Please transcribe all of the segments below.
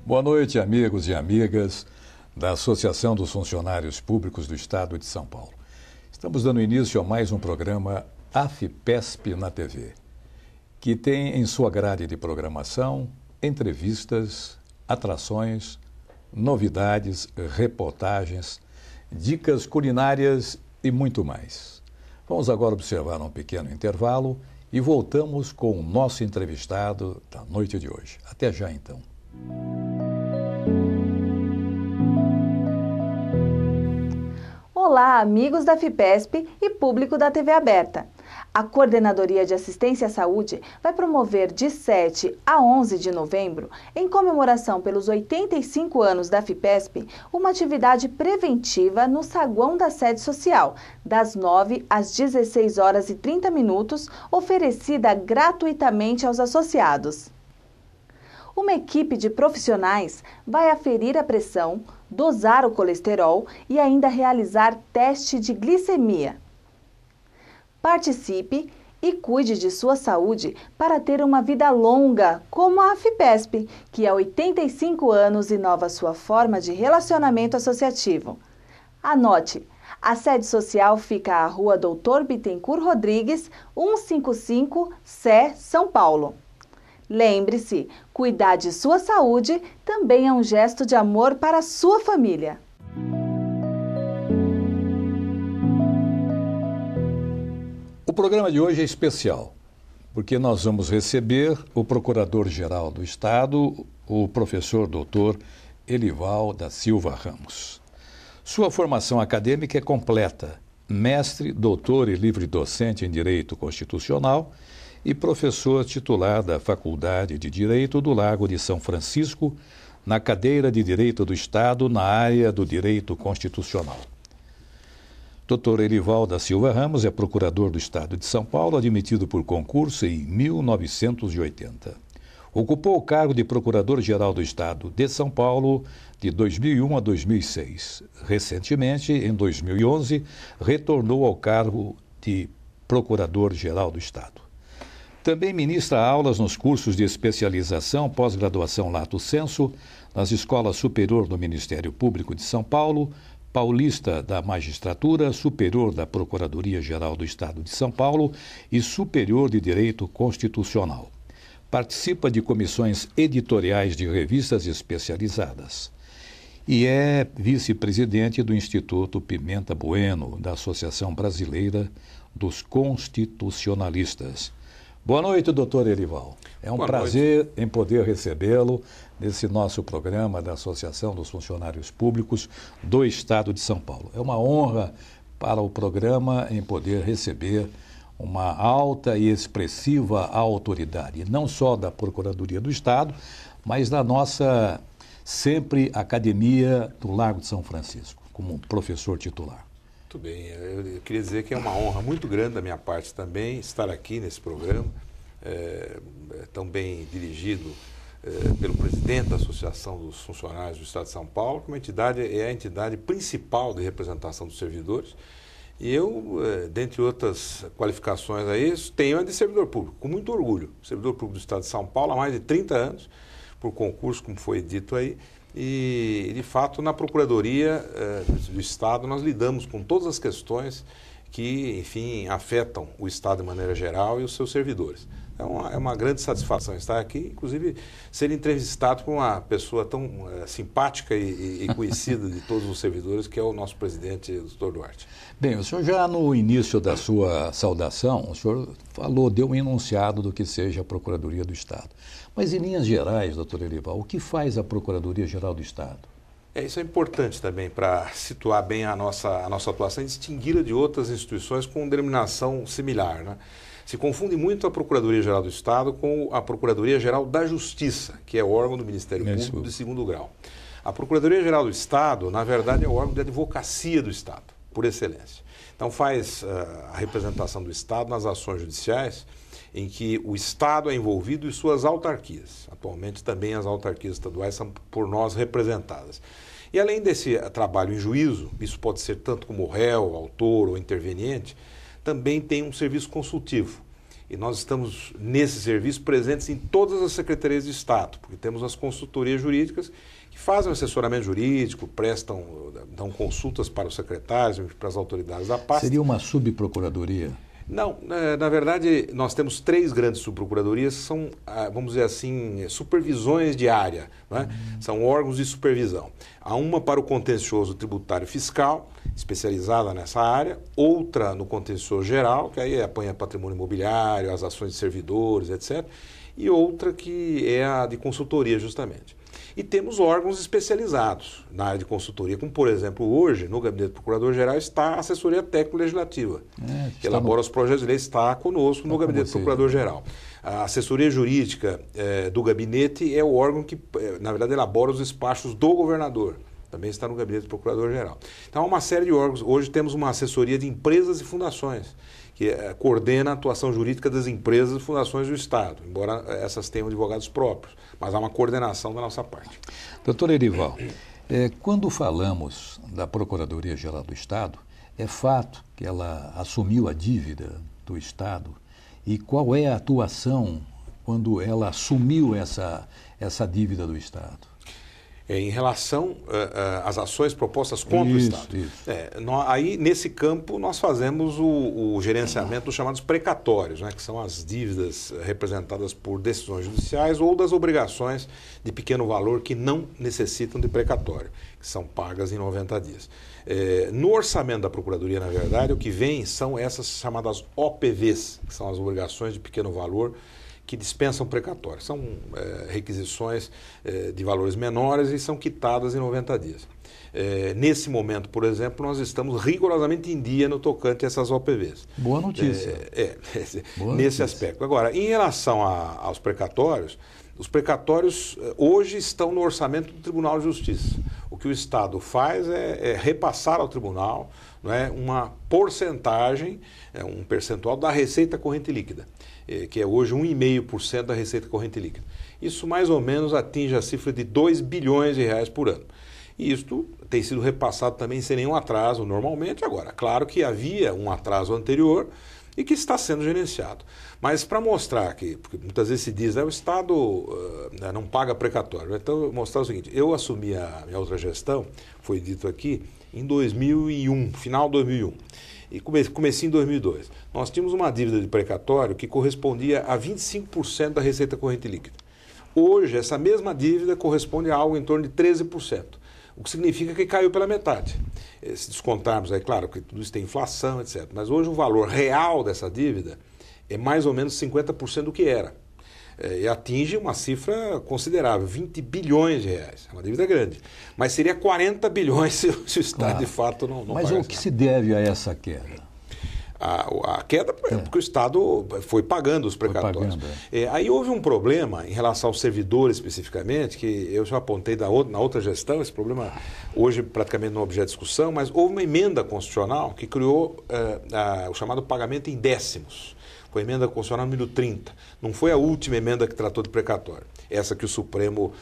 Boa noite, amigos e amigas da Associação dos Funcionários Públicos do Estado de São Paulo. Estamos dando início a mais um programa AFPESP na TV, que tem em sua grade de programação entrevistas, atrações, novidades, reportagens, dicas culinárias e muito mais. Vamos agora observar um pequeno intervalo e voltamos com o nosso entrevistado da noite de hoje. Até já, então. Olá, amigos da FIPESP e público da TV Aberta. A Coordenadoria de Assistência à Saúde vai promover de 7 a 11 de novembro, em comemoração pelos 85 anos da FIPESP, uma atividade preventiva no saguão da sede social, das 9 às 16 horas e 30 minutos, oferecida gratuitamente aos associados. Uma equipe de profissionais vai aferir a pressão, dosar o colesterol e ainda realizar teste de glicemia. Participe e cuide de sua saúde para ter uma vida longa, como a FIPESP, que há 85 anos inova sua forma de relacionamento associativo. Anote, a sede social fica à Rua Doutor Bittencourt Rodrigues, 155, Sé, São Paulo. Lembre-se, cuidar de sua saúde também é um gesto de amor para a sua família. O programa de hoje é especial, porque nós vamos receber o Procurador-Geral do Estado, o professor Dr. Elival da Silva Ramos. Sua formação acadêmica é completa, mestre, doutor e livre-docente em Direito Constitucional e professor titular da Faculdade de Direito do Largo de São Francisco, na cadeira de Direito do Estado, na área do Direito Constitucional. Dr. Elival da Silva Ramos é procurador do Estado de São Paulo, admitido por concurso em 1980. Ocupou o cargo de Procurador-Geral do Estado de São Paulo de 2001 a 2006. Recentemente, em 2011, retornou ao cargo de Procurador-Geral do Estado. Também ministra aulas nos cursos de especialização, pós-graduação Lato Sensu, nas Escolas Superior do Ministério Público de São Paulo, Paulista da Magistratura, Superior da Procuradoria-Geral do Estado de São Paulo e Superior de Direito Constitucional. Participa de comissões editoriais de revistas especializadas. E é vice-presidente do Instituto Pimenta Bueno, da Associação Brasileira dos Constitucionalistas. Boa noite, doutor Elival. É um prazer em poder recebê-lo nesse nosso programa da Associação dos Funcionários Públicos do Estado de São Paulo. É uma honra para o programa em poder receber uma alta e expressiva autoridade, não só da Procuradoria do Estado, mas da nossa sempre Academia do Largo de São Francisco, como professor titular. Muito bem, eu queria dizer que é uma honra muito grande da minha parte também estar aqui nesse programa, tão bem dirigido pelo presidente da Associação dos Funcionários do Estado de São Paulo, que é a entidade principal de representação dos servidores. E eu, dentre outras qualificações aí, tenho a de servidor público, com muito orgulho. Servidor público do Estado de São Paulo há mais de 30 anos, por concurso, como foi dito aí. E, de fato, na Procuradoria do Estado, nós lidamos com todas as questões que, enfim, afetam o Estado de maneira geral e os seus servidores. É uma grande satisfação estar aqui, inclusive ser entrevistado por uma pessoa tão simpática e conhecida de todos os servidores, que é o nosso presidente, o Dr. Duarte. Bem, o senhor já no início da sua saudação, o senhor deu um enunciado do que seja a Procuradoria do Estado. Mas, em linhas gerais, doutor Elival, o que faz a Procuradoria-Geral do Estado? Isso é importante também para situar bem a nossa atuação e distingui-la de outras instituições com denominação similar, né? Se confunde muito a Procuradoria-Geral do Estado com a Procuradoria-Geral da Justiça, que é o órgão do Ministério Público de segundo grau. A Procuradoria-Geral do Estado, na verdade, é o órgão de advocacia do Estado, por excelência. Então faz a representação do Estado nas ações judiciais em que o Estado é envolvido e suas autarquias. Atualmente também as autarquias estaduais são por nós representadas. E além desse trabalho em juízo, isso pode ser tanto como réu, autor ou interveniente, também tem um serviço consultivo. E nós estamos, nesse serviço, presentes em todas as secretarias de Estado, porque temos as consultorias jurídicas que fazem assessoramento jurídico, dão consultas para os secretários, para as autoridades da pasta. Seria uma subprocuradoria? Não, na verdade, nós temos 3 grandes subprocuradorias que são, vamos dizer assim, supervisões de área, né? São órgãos de supervisão. Há uma para o contencioso tributário fiscal, especializada nessa área, outra no contencioso geral, que aí apanha patrimônio imobiliário, as ações de servidores, etc., e outra que é a de consultoria, justamente. E temos órgãos especializados na área de consultoria, como, por exemplo, hoje, no Gabinete do Procurador-Geral, está a Assessoria Técnico-Legislativa, que elabora os projetos de lei, está conosco no Gabinete do Procurador-Geral. A Assessoria Jurídica do Gabinete é o órgão que, na verdade, elabora os despachos do governador. Também está no Gabinete do Procurador-Geral. Então, há uma série de órgãos. Hoje temos uma assessoria de empresas e fundações, que coordena a atuação jurídica das empresas e fundações do Estado, embora essas tenham advogados próprios, mas há uma coordenação da nossa parte. Doutor Erival, quando falamos da Procuradoria-Geral do Estado, é fato que ela assumiu a dívida do Estado, e qual é a atuação quando ela assumiu essa dívida do Estado? Em relação às ações propostas contra o Estado. Aí, nesse campo, nós fazemos o gerenciamento dos chamados precatórios, né, que são as dívidas representadas por decisões judiciais ou das obrigações de pequeno valor que não necessitam de precatório, que são pagas em 90 dias. No orçamento da Procuradoria, na verdade, o que vem são essas chamadas OPVs, que são as obrigações de pequeno valor, que dispensam precatório. São requisições de valores menores e são quitadas em 90 dias. Nesse momento, por exemplo, nós estamos rigorosamente em dia no tocante a essas OPVs. Boa notícia. Boa nesse notícia. Aspecto. Agora, em relação aos precatórios, os precatórios hoje estão no orçamento do Tribunal de Justiça. O que o Estado faz é repassar ao Tribunal, não é, uma porcentagem, um percentual da receita corrente líquida, que é hoje 1,5% da receita corrente líquida. Isso mais ou menos atinge a cifra de 2 bilhões de reais por ano. E isto tem sido repassado também sem nenhum atraso normalmente. Agora, claro que havia um atraso anterior e que está sendo gerenciado. Mas para mostrar que, porque muitas vezes se diz, o Estado não paga precatório. Então, mostrar o seguinte, eu assumi a minha outra gestão, foi dito aqui, em 2001, final de 2001. E comecei em 2002. Nós tínhamos uma dívida de precatório que correspondia a 25% da receita corrente líquida. Hoje, essa mesma dívida corresponde a algo em torno de 13%, o que significa que caiu pela metade. Se descontarmos, é claro, que tudo isso tem inflação, etc. Mas hoje o valor real dessa dívida é mais ou menos 50% do que era. E atinge uma cifra considerável, 20 bilhões de reais. É uma dívida grande. Mas seria 40 bilhões se o Estado, de fato, não pagasse. Mas o que se deve a essa queda? A queda é porque o Estado foi pagando os precatórios. Aí houve um problema em relação aos servidores especificamente, que eu já apontei na outra gestão, esse problema hoje praticamente não é objeto de discussão, mas houve uma emenda constitucional que criou o chamado pagamento em décimos. Foi a emenda constitucional número 30. Não foi a última emenda que tratou de precatório. Essa que o Supremo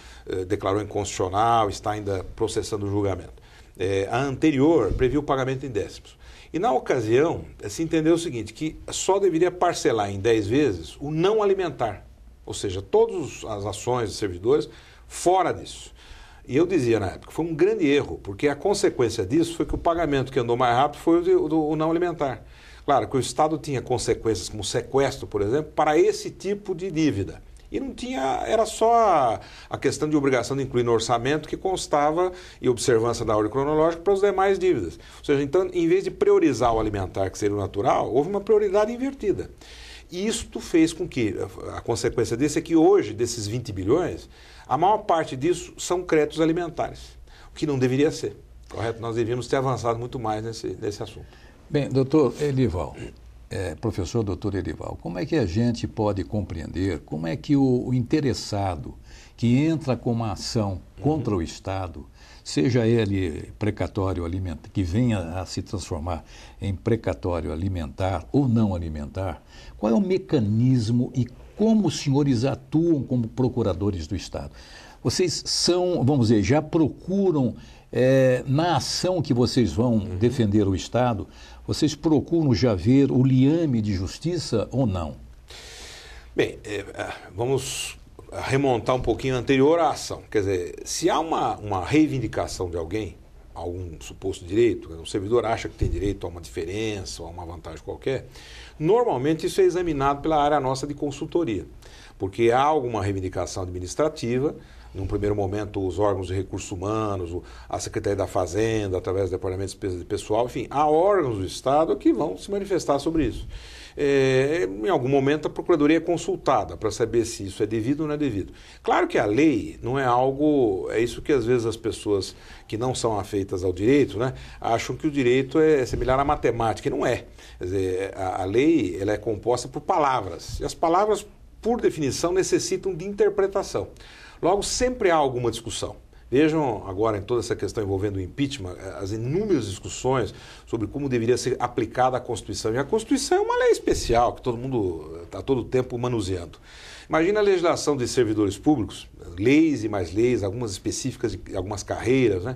declarou inconstitucional, está ainda processando o julgamento. A anterior previu o pagamento em décimos. E na ocasião, se entendeu o seguinte, que só deveria parcelar em 10 vezes o não alimentar. Ou seja, todas as ações de servidores fora disso. E eu dizia na época, foi um grande erro, porque a consequência disso foi que o pagamento que andou mais rápido foi o não alimentar. Claro que o Estado tinha consequências como sequestro, por exemplo, para esse tipo de dívida. E não tinha, era só a questão de obrigação de incluir no orçamento que constava e observância da ordem cronológica para as demais dívidas. Ou seja, então, em vez de priorizar o alimentar, que seria o natural, houve uma prioridade invertida. E isto fez com que, a consequência disso é que hoje, desses 20 bilhões, a maior parte disso são créditos alimentares, o que não deveria ser, correto? Nós devíamos ter avançado muito mais nesse assunto. Bem, doutor Erival, professor doutor Erival, como é que a gente pode compreender, como é que o interessado que entra com uma ação contra o Estado, seja ele precatório alimentar, que venha a se transformar em precatório alimentar ou não alimentar, qual é o mecanismo e como os senhores atuam como procuradores do Estado? Vocês são, vamos dizer, já procuram, na ação que vocês vão defender o Estado, vocês procuram já ver o liame de justiça ou não? Bem, vamos remontar um pouquinho anterior à ação. Quer dizer, se há uma reivindicação de alguém, algum suposto direito, o servidor acha que tem direito a uma diferença ou a uma vantagem qualquer, normalmente isso é examinado pela área nossa de consultoria, porque há alguma reivindicação administrativa. Num primeiro momento, os órgãos de recursos humanos, a Secretaria da Fazenda, através do Departamento de Despesa de Pessoal, enfim, há órgãos do Estado que vão se manifestar sobre isso. Em algum momento, a Procuradoria é consultada para saber se isso é devido ou não é devido. Claro que a lei não é algo... É isso que, às vezes, as pessoas que não são afeitas ao direito, né, acham que o direito é similar à matemática, e não é. Quer dizer, a lei ela é composta por palavras, e as palavras, por definição, necessitam de interpretação. Logo, sempre há alguma discussão. Vejam agora em toda essa questão envolvendo o impeachment, as inúmeras discussões sobre como deveria ser aplicada a Constituição. E a Constituição é uma lei especial que todo mundo está todo o tempo manuseando. Imagina a legislação de servidores públicos, leis e mais leis, algumas específicas de algumas carreiras, né?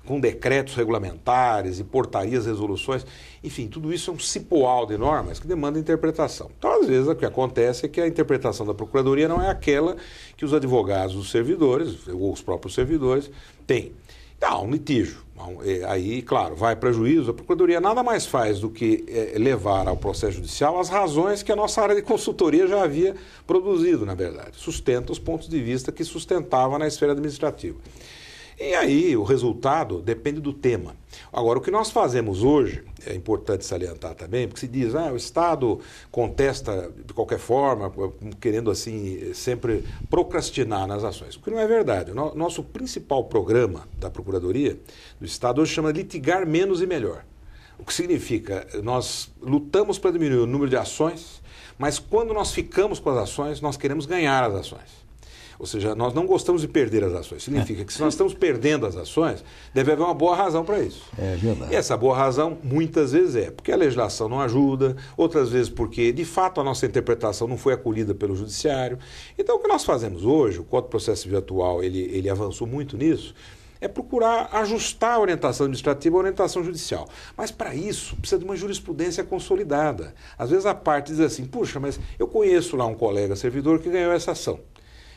Com decretos regulamentares e portarias, resoluções, enfim, tudo isso é um cipoal de normas que demanda interpretação. Então, às vezes, o que acontece é que a interpretação da Procuradoria não é aquela que os advogados, os servidores, ou os próprios servidores, têm. Então, há um litígio. Aí, claro, vai para juízo. A Procuradoria nada mais faz do que levar ao processo judicial as razões que a nossa área de consultoria já havia produzido, na verdade. Sustenta os pontos de vista que sustentava na esfera administrativa. E aí o resultado depende do tema. Agora, o que nós fazemos hoje, é importante salientar também, porque se diz, o Estado contesta de qualquer forma, querendo assim sempre procrastinar nas ações. O que não é verdade. O nosso principal programa da Procuradoria do Estado hoje chama litigar menos e melhor. O que significa, nós lutamos para diminuir o número de ações, mas quando nós ficamos com as ações, nós queremos ganhar as ações. Ou seja, nós não gostamos de perder as ações. Significa que se nós estamos perdendo as ações, deve haver uma boa razão para isso. É verdade. E essa boa razão, muitas vezes, é porque a legislação não ajuda, outras vezes porque, de fato, a nossa interpretação não foi acolhida pelo Judiciário. Então, o que nós fazemos hoje, o Código de Processo Civil atual, ele avançou muito nisso, é procurar ajustar a orientação administrativa à orientação judicial. Mas, para isso, precisa de uma jurisprudência consolidada. Às vezes a parte diz assim, puxa, mas eu conheço lá um colega servidor que ganhou essa ação.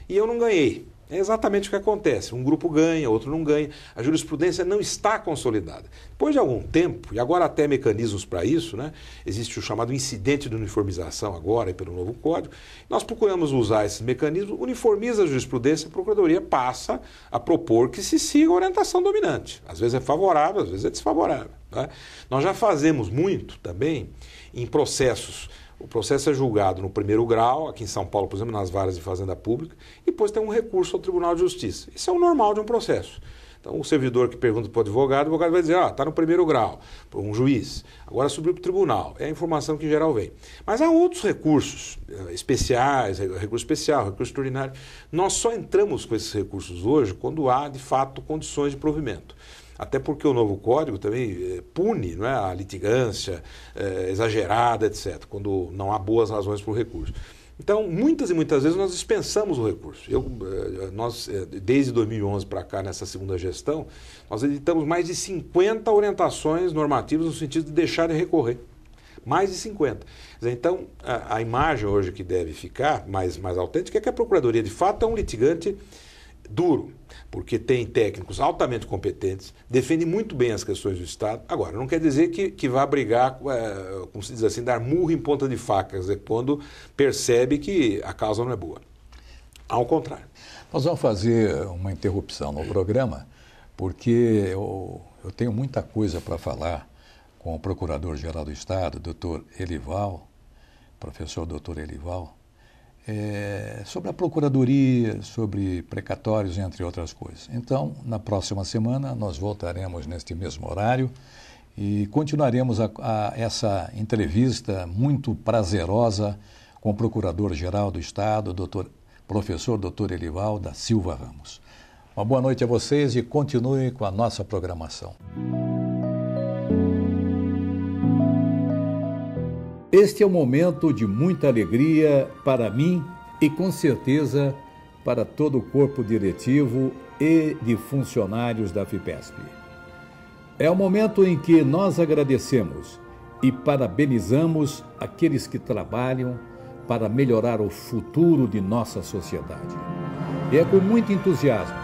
E eu não ganhei. É exatamente o que acontece. Um grupo ganha, outro não ganha. A jurisprudência não está consolidada. Depois de algum tempo, e agora até mecanismos para isso, né? Existe o chamado incidente de uniformização agora, pelo novo Código. Nós procuramos usar esses mecanismos, uniformiza a jurisprudência, a Procuradoria passa a propor que se siga a orientação dominante. Às vezes é favorável, às vezes é desfavorável. Né? Nós já fazemos muito também em processos. O processo é julgado no primeiro grau, aqui em São Paulo, por exemplo, nas varas de Fazenda Pública, e depois tem um recurso ao Tribunal de Justiça. Isso é o normal de um processo. Então, o servidor que pergunta para o advogado vai dizer, está no primeiro grau, para um juiz, agora subiu para o tribunal. É a informação que em geral vem. Mas há outros recursos especiais, recurso especial, recurso extraordinário. Nós só entramos com esses recursos hoje quando há, de fato, condições de provimento. Até porque o novo Código também pune, não é, a litigância exagerada, etc., quando não há boas razões para o recurso. Então, muitas e muitas vezes nós dispensamos o recurso. Nós, desde 2011 para cá, nessa segunda gestão, nós editamos mais de 50 orientações normativas no sentido de deixar de recorrer. Mais de 50. Então, a imagem hoje que deve ficar mais autêntica é que a Procuradoria, de fato, é um litigante duro, porque tem técnicos altamente competentes, defende muito bem as questões do Estado. Agora, não quer dizer que vá brigar, como se diz assim, dar murro em ponta de faca, quer dizer, quando percebe que a causa não é boa. Ao contrário. Nós vamos fazer uma interrupção no programa, porque eu tenho muita coisa para falar com o Procurador-Geral do Estado, doutor Elival, professor doutor Elival, sobre a Procuradoria, sobre precatórios, entre outras coisas. Então, na próxima semana, nós voltaremos neste mesmo horário e continuaremos essa entrevista muito prazerosa com o Procurador-Geral do Estado, professor Dr. Elival da Silva Ramos. Uma boa noite a vocês e continuem com a nossa programação. Este é um momento de muita alegria para mim e, com certeza, para todo o corpo diretivo e de funcionários da FIPESP. É o momento em que nós agradecemos e parabenizamos aqueles que trabalham para melhorar o futuro de nossa sociedade. E é com muito entusiasmo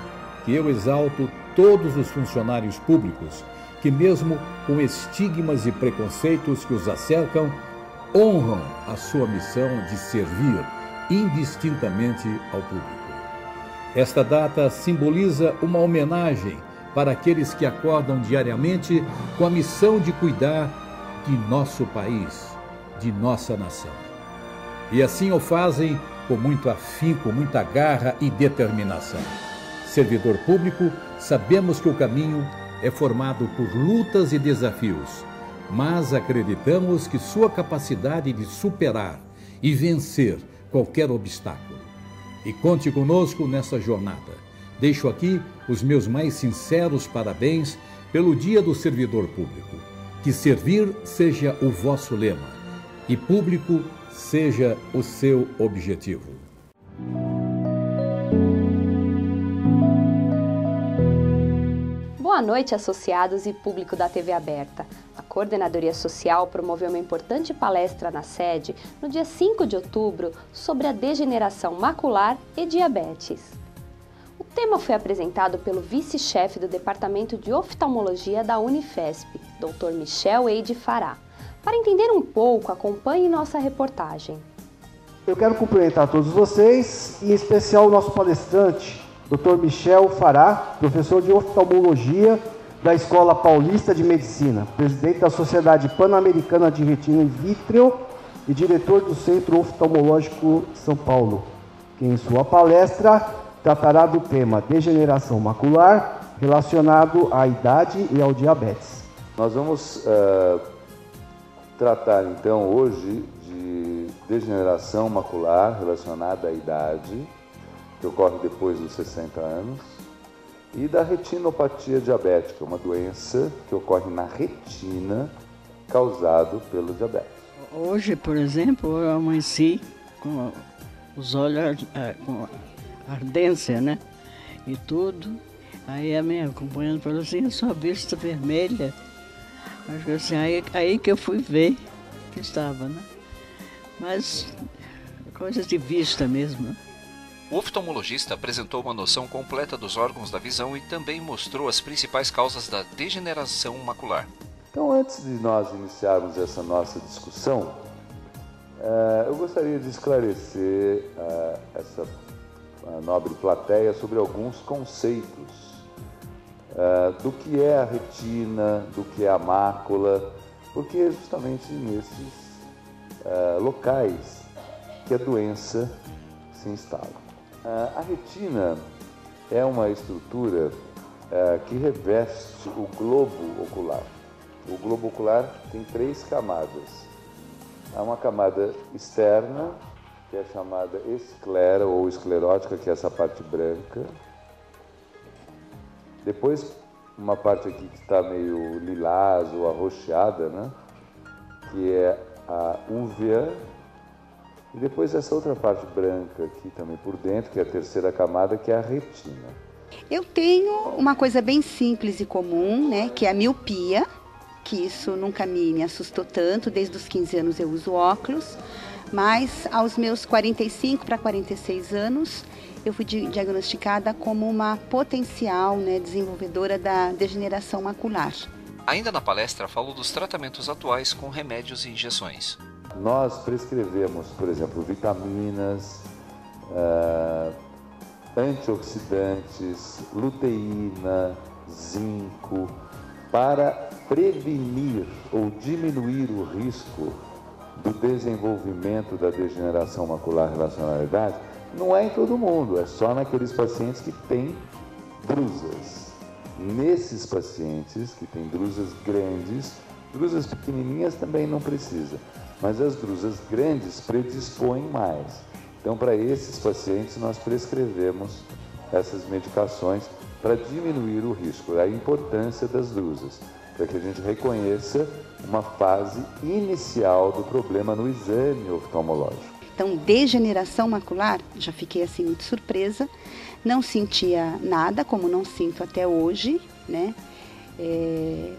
que eu exalto todos os funcionários públicos que, mesmo com estigmas e preconceitos que os acercam, honram a sua missão de servir indistintamente ao público. Esta data simboliza uma homenagem para aqueles que acordam diariamente com a missão de cuidar de nosso país, de nossa nação. E assim o fazem com muito afinco, muita garra e determinação. Servidor público, sabemos que o caminho é formado por lutas e desafios, mas acreditamos que sua capacidade de superar e vencer qualquer obstáculo. E conte conosco nessa jornada. Deixo aqui os meus mais sinceros parabéns pelo Dia do Servidor Público. Que servir seja o vosso lema e público seja o seu objetivo. Boa noite, associados e público da TV Aberta. A Coordenadoria Social promoveu uma importante palestra na sede no dia 5 de outubro sobre a degeneração macular e diabetes. O tema foi apresentado pelo vice-chefe do Departamento de Oftalmologia da Unifesp, Dr. Michel Eide Fará. Para entender um pouco, acompanhe nossa reportagem. Eu quero cumprimentar todos vocês, e em especial o nosso palestrante, Dr. Michel Fará, professor de oftalmologia da Escola Paulista de Medicina, presidente da Sociedade Pan-Americana de Retina in Vitro e diretor do Centro Oftalmológico São Paulo, que em sua palestra tratará do tema degeneração macular relacionado à idade e ao diabetes. Nós vamos tratar então hoje de degeneração macular relacionada à idade, que ocorre depois dos 60 anos, e da retinopatia diabética, uma doença que ocorre na retina causado pelo diabetes. Hoje, por exemplo, eu amanheci com os olhos com ardência, né? E tudo. Aí a minha companheira falou assim, a sua vista vermelha. Acho que assim, aí que eu fui ver que estava, né? Mas coisas de vista mesmo, né? O oftalmologista apresentou uma noção completa dos órgãos da visão e também mostrou as principais causas da degeneração macular. Então, antes de nós iniciarmos essa nossa discussão, eu gostaria de esclarecer essa nobre plateia sobre alguns conceitos do que é a retina, do que é a mácula, porque é justamente nesses locais que a doença se instala. A retina é uma estrutura que reveste o globo ocular. O globo ocular tem 3 camadas. Há uma camada externa, que é chamada esclera ou esclerótica, que é essa parte branca. Depois, uma parte aqui que está meio lilás ou arroxeada, né? Que é a úvea. E depois essa outra parte branca aqui também por dentro, que é a terceira camada, que é a retina. Eu tenho uma coisa bem simples e comum, né, que é a miopia, que isso nunca me assustou tanto, desde os 15 anos eu uso óculos, mas aos meus 45 para 46 anos eu fui diagnosticada como uma potencial, né, desenvolvedora da degeneração macular. Ainda na palestra falou dos tratamentos atuais com remédios e injeções. Nós prescrevemos, por exemplo, vitaminas, antioxidantes, luteína, zinco, para prevenir ou diminuir o risco do desenvolvimento da degeneração macular relacionada à idade. Não é em todo mundo, é só naqueles pacientes que têm drusas. Nesses pacientes que têm drusas grandes, drusas pequenininhas também não precisa, mas as drusas grandes predispõem mais. Então, para esses pacientes, nós prescrevemos essas medicações para diminuir o risco, a importância das drusas, para que a gente reconheça uma fase inicial do problema no exame oftalmológico. Então, degeneração macular, já fiquei assim muito surpresa, não sentia nada, como não sinto até hoje, né?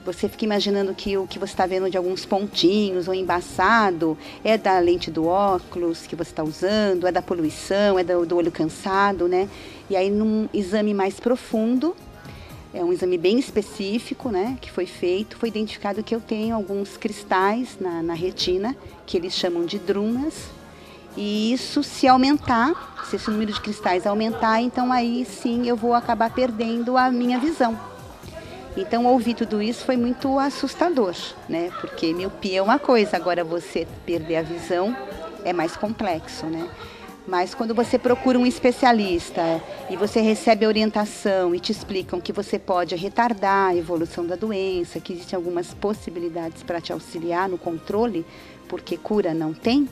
Você fica imaginando que o que você está vendo de alguns pontinhos ou embaçado é da lente do óculos que você está usando, é da poluição, é do olho cansado, né? E aí, num exame mais profundo, é um exame bem específico, né, que foi feito, foi identificado que eu tenho alguns cristais na retina, que eles chamam de drumas, e isso, se aumentar, se esse número de cristais aumentar, então aí sim eu vou acabar perdendo a minha visão. Então, ouvir tudo isso foi muito assustador, né? Porque miopia é uma coisa, agora você perder a visão é mais complexo, né? Mas quando você procura um especialista e você recebe orientação e te explicam que você pode retardar a evolução da doença, que existem algumas possibilidades para te auxiliar no controle, porque cura não tem,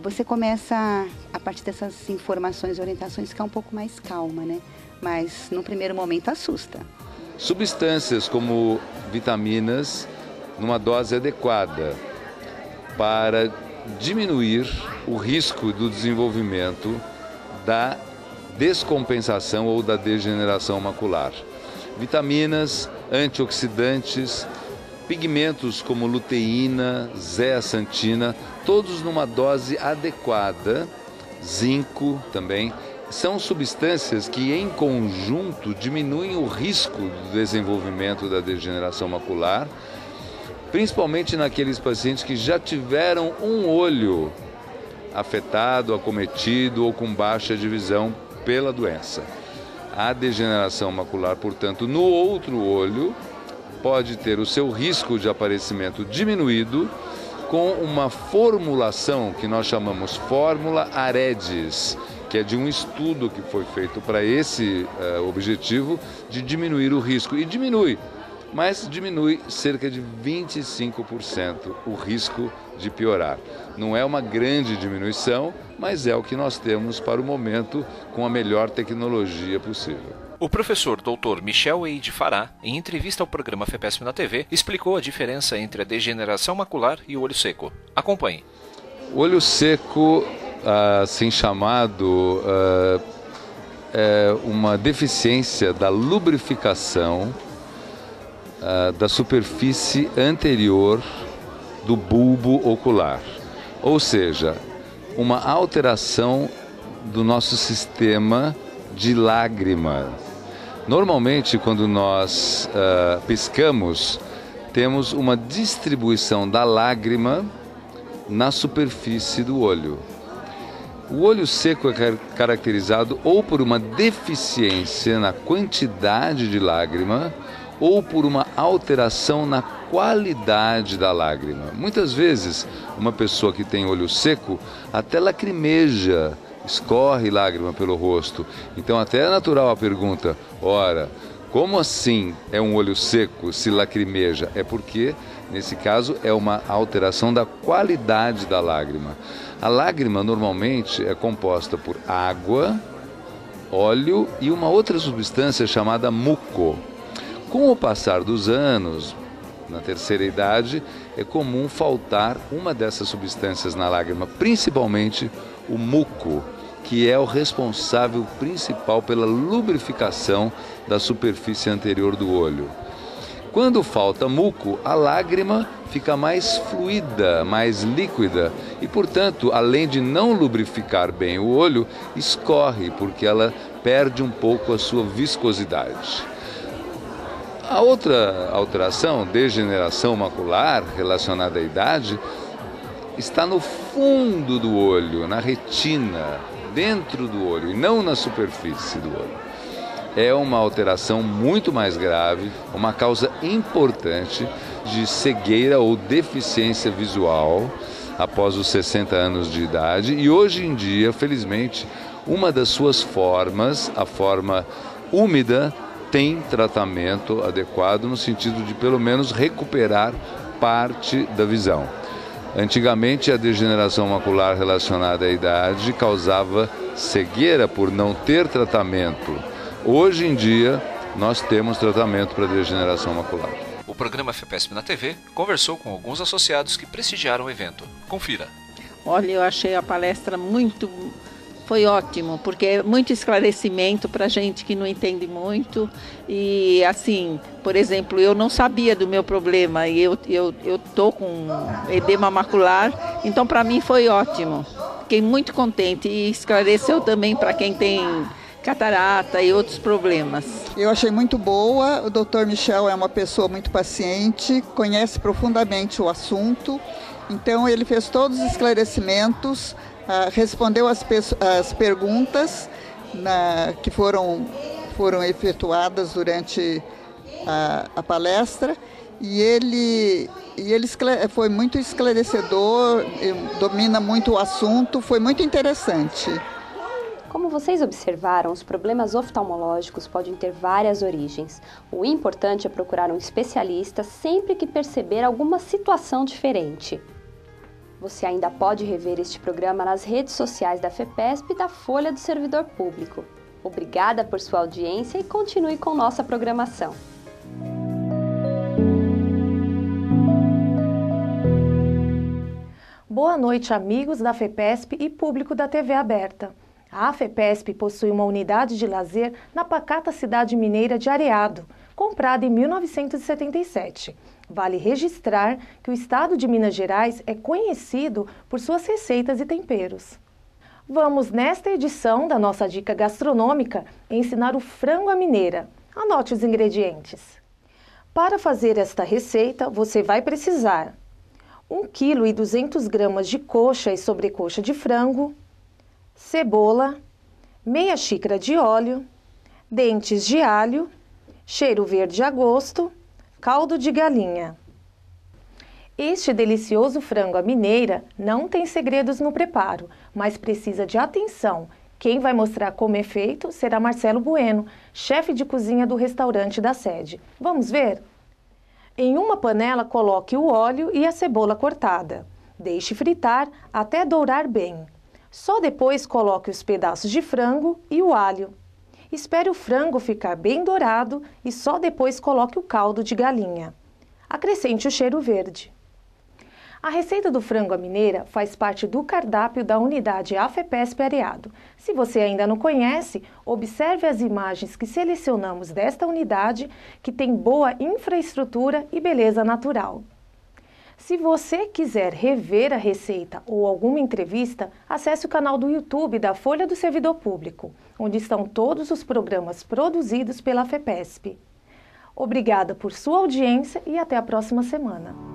você começa, a partir dessas informações e orientações, ficar um pouco mais calma, né? Mas no primeiro momento assusta. Substâncias como vitaminas numa dose adequada para diminuir o risco do desenvolvimento da descompensação ou da degeneração macular. Vitaminas, antioxidantes, pigmentos como luteína, zeaxantina, todos numa dose adequada, zinco também, são substâncias que em conjunto diminuem o risco do desenvolvimento da degeneração macular, principalmente naqueles pacientes que já tiveram um olho afetado, acometido ou com baixa de visão pela doença. A degeneração macular, portanto, no outro olho, pode ter o seu risco de aparecimento diminuído com uma formulação que nós chamamos fórmula AREDS, que é de um estudo que foi feito para esse objetivo de diminuir o risco. E diminui, mas diminui cerca de 25% o risco de piorar. Não é uma grande diminuição, mas é o que nós temos para o momento com a melhor tecnologia possível. O professor Dr. Michel Eide Fará, em entrevista ao programa FEPESP na TV, explicou a diferença entre a degeneração macular e o olho seco. Acompanhe. O olho seco, assim chamado, é uma deficiência da lubrificação da superfície anterior do bulbo ocular, ou seja, uma alteração do nosso sistema de lágrima. Normalmente, quando nós piscamos, temos uma distribuição da lágrima na superfície do olho. O olho seco é caracterizado ou por uma deficiência na quantidade de lágrima ou por uma alteração na qualidade da lágrima. Muitas vezes, uma pessoa que tem olho seco até lacrimeja, escorre lágrima pelo rosto. Então, até é natural a pergunta: ora, como assim é um olho seco se lacrimeja? É porque, nesse caso, é uma alteração da qualidade da lágrima. A lágrima, normalmente, é composta por água, óleo e uma outra substância chamada muco. Com o passar dos anos, na terceira idade, é comum faltar uma dessas substâncias na lágrima, principalmente o muco, que é o responsável principal pela lubrificação da superfície anterior do olho. Quando falta muco, a lágrima fica mais fluida, mais líquida e, portanto, além de não lubrificar bem o olho, escorre porque ela perde um pouco a sua viscosidade. A outra alteração, degeneração macular, relacionada à idade, está no fundo do olho, na retina, dentro do olho e não na superfície do olho. É uma alteração muito mais grave, uma causa importante de cegueira ou deficiência visual após os 60 anos de idade e hoje em dia, felizmente, uma das suas formas, a forma úmida, tem tratamento adequado no sentido de pelo menos recuperar parte da visão. Antigamente, a degeneração macular relacionada à idade causava cegueira por não ter tratamento. Hoje em dia, nós temos tratamento para degeneração macular. O programa FEPESP na TV conversou com alguns associados que prestigiaram o evento. Confira. Olha, eu achei a palestra muito Foi ótimo, porque é muito esclarecimento para gente que não entende muito. E assim, por exemplo, eu não sabia do meu problema e eu tô com edema macular, então para mim foi ótimo. Fiquei muito contente e esclareceu também para quem tem catarata e outros problemas. Eu achei muito boa, o Dr. Michel é uma pessoa muito paciente, conhece profundamente o assunto, então ele fez todos os esclarecimentos, respondeu as perguntas que foram efetuadas durante a palestra e ele foi muito esclarecedor, domina muito o assunto, foi muito interessante. Como vocês observaram, os problemas oftalmológicos podem ter várias origens. O importante é procurar um especialista sempre que perceber alguma situação diferente. Você ainda pode rever este programa nas redes sociais da FEPESP e da Folha do Servidor Público. Obrigada por sua audiência e continue com nossa programação. Boa noite, amigos da FEPESP e público da TV aberta. A FEPESP possui uma unidade de lazer na pacata cidade mineira de Areado, comprada em 1977. Vale registrar que o estado de Minas Gerais é conhecido por suas receitas e temperos. Vamos, nesta edição da nossa dica gastronômica, ensinar o frango à mineira. Anote os ingredientes. Para fazer esta receita, você vai precisar 1,2 kg de coxa e sobrecoxa de frango, cebola, meia xícara de óleo, dentes de alho, cheiro verde a gosto, caldo de galinha. Este delicioso frango à mineira não tem segredos no preparo, mas precisa de atenção. Quem vai mostrar como é feito será Marcelo Bueno, chefe de cozinha do restaurante da sede. Vamos ver? Em uma panela, coloque o óleo e a cebola cortada. Deixe fritar até dourar bem. Só depois coloque os pedaços de frango e o alho. Espere o frango ficar bem dourado e só depois coloque o caldo de galinha. Acrescente o cheiro verde. A receita do frango à mineira faz parte do cardápio da unidade AFEPESP Areado. Se você ainda não conhece, observe as imagens que selecionamos desta unidade, que tem boa infraestrutura e beleza natural. Se você quiser rever a receita ou alguma entrevista, acesse o canal do YouTube da Folha do Servidor Público, onde estão todos os programas produzidos pela FEPESP. Obrigada por sua audiência e até a próxima semana.